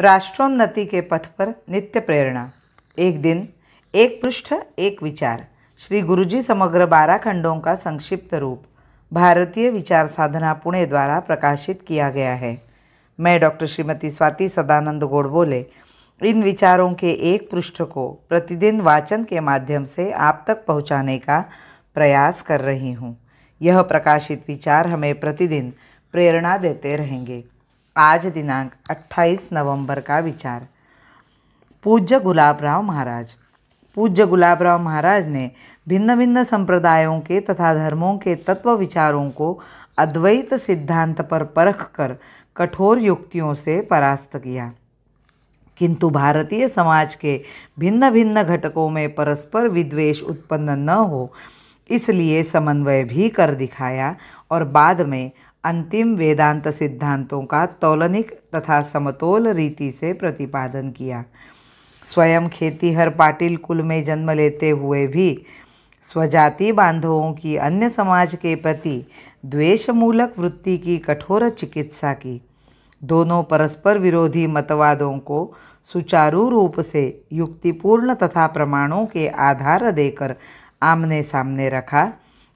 राष्ट्रोन्नति के पथ पर नित्य प्रेरणा। एक दिन, एक पृष्ठ, एक विचार। श्री गुरुजी समग्र 12 खंडों का संक्षिप्त रूप भारतीय विचार साधना पुणे द्वारा प्रकाशित किया गया है। मैं डॉक्टर श्रीमती स्वाति सदानंद गोडबोले इन विचारों के एक पृष्ठ को प्रतिदिन वाचन के माध्यम से आप तक पहुंचाने का प्रयास कर रही हूं। यह प्रकाशित विचार हमें प्रतिदिन प्रेरणा देते रहेंगे। आज दिनांक 28 नवंबर का विचार। पूज्य गुलाबराव महाराज। पूज्य गुलाबराव महाराज ने भिन्न भिन्न संप्रदायों के तथा धर्मों के तत्व विचारों को अद्वैत सिद्धांत पर परख कर कठोर युक्तियों से परास्त किया, किंतु भारतीय समाज के भिन्न भिन्न घटकों में परस्पर विद्वेष उत्पन्न न हो, इसलिए समन्वय भी कर दिखाया और बाद में अंतिम वेदांत सिद्धांतों का तौलनिक तथा समतोल रीति से प्रतिपादन किया। स्वयं खेतीहर पाटिल कुल में जन्म लेते हुए भी स्वजाति बांधवों की अन्य समाज के प्रति द्वेषमूलक वृत्ति की कठोर चिकित्सा की। दोनों परस्पर विरोधी मतवादों को सुचारू रूप से युक्तिपूर्ण तथा प्रमाणों के आधार देकर आमने सामने रखा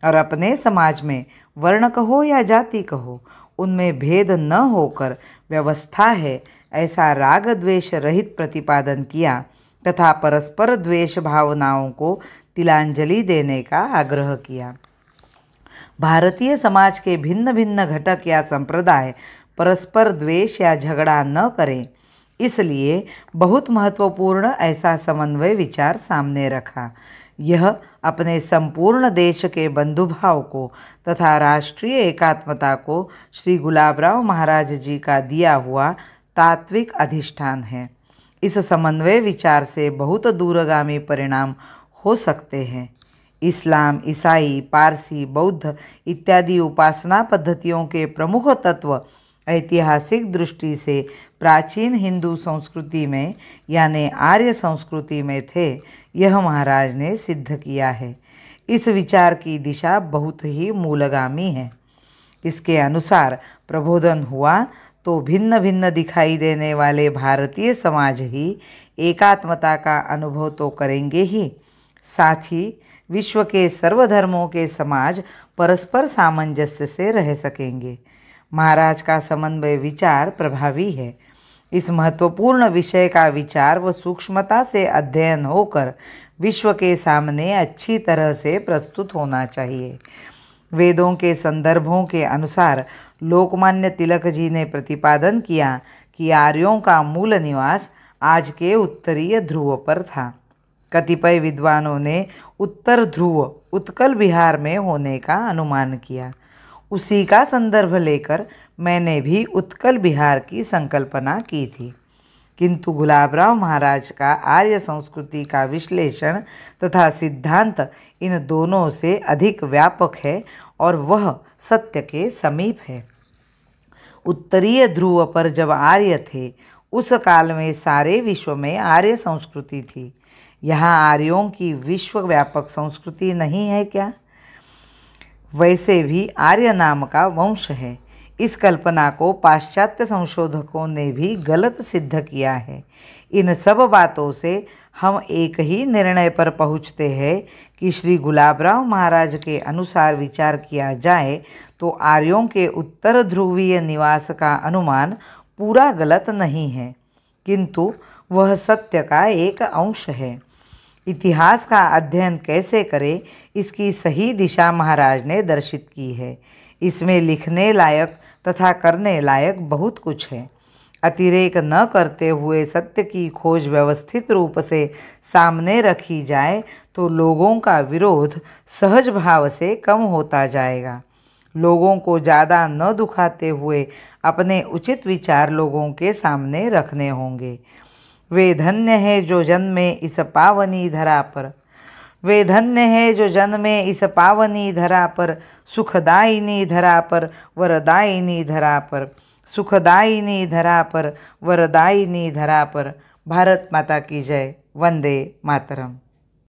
और अपने समाज में वर्ण कहो या जाति कहो, उनमें भेद न होकर व्यवस्था है ऐसा राग द्वेष रहित प्रतिपादन किया तथा परस्पर द्वेष भावनाओं को तिलांजलि देने का आग्रह किया। भारतीय समाज के भिन्न भिन्न घटक या संप्रदाय परस्पर द्वेष या झगड़ा न करें, इसलिए बहुत महत्वपूर्ण ऐसा समन्वय विचार सामने रखा। यह अपने संपूर्ण देश के बंधुभाव को तथा राष्ट्रीय एकात्मता को श्री गुलाबराव महाराज जी का दिया हुआ तात्विक अधिष्ठान है। इस समन्वय विचार से बहुत दूरगामी परिणाम हो सकते हैं। इस्लाम, ईसाई, पारसी, बौद्ध इत्यादि उपासना पद्धतियों के प्रमुख तत्व ऐतिहासिक दृष्टि से प्राचीन हिंदू संस्कृति में यानी आर्य संस्कृति में थे, यह महाराज ने सिद्ध किया है। इस विचार की दिशा बहुत ही मूलगामी है। इसके अनुसार प्रबोधन हुआ तो भिन्न भिन्न दिखाई देने वाले भारतीय समाज ही एकात्मता का अनुभव तो करेंगे ही, साथ ही विश्व के सर्वधर्मों के समाज परस्पर सामंजस्य से रह सकेंगे। महाराज का समन्वय विचार प्रभावी है। इस महत्वपूर्ण विषय का विचार व सूक्ष्मता से अध्ययन होकर विश्व के सामने अच्छी तरह से प्रस्तुत होना चाहिए। वेदों के संदर्भों के अनुसार लोकमान्य तिलक जी ने प्रतिपादन किया कि आर्यों का मूल निवास आज के उत्तरीय ध्रुव पर था। कतिपय विद्वानों ने उत्तर ध्रुव उत्कल बिहार में होने का अनुमान किया। उसी का संदर्भ लेकर मैंने भी उत्कल बिहार की संकल्पना की थी, किंतु गुलाबराव महाराज का आर्य संस्कृति का विश्लेषण तथा सिद्धांत इन दोनों से अधिक व्यापक है और वह सत्य के समीप है। उत्तरीय ध्रुव पर जब आर्य थे, उस काल में सारे विश्व में आर्य संस्कृति थी। यहाँ आर्यों की विश्वव्यापक संस्कृति नहीं है क्या? वैसे भी आर्य नाम का वंश है। इस कल्पना को पाश्चात्य संशोधकों ने भी गलत सिद्ध किया है। इन सब बातों से हम एक ही निर्णय पर पहुँचते हैं कि श्री गुलाबराव महाराज के अनुसार विचार किया जाए तो आर्यों के उत्तर ध्रुवीय निवास का अनुमान पूरा गलत नहीं है, किंतु वह सत्य का एक अंश है। इतिहास का अध्ययन कैसे करें, इसकी सही दिशा महाराज ने दर्शित की है। इसमें लिखने लायक तथा करने लायक बहुत कुछ है। अतिरेक न करते हुए सत्य की खोज व्यवस्थित रूप से सामने रखी जाए तो लोगों का विरोध सहज भाव से कम होता जाएगा। लोगों को ज़्यादा न दुखाते हुए अपने उचित विचार लोगों के सामने रखने होंगे। वे धन्य है जो जन्मे इस पावनी धरा पर, वे धन्य है जो जन्मे इस पावनी धरा पर, सुखदायिनी धरा पर, वरदायिनी धरा पर, सुखदायिनी धरा पर, वरदायिनी धरा पर। भारत माता की जय। वंदे मातरम।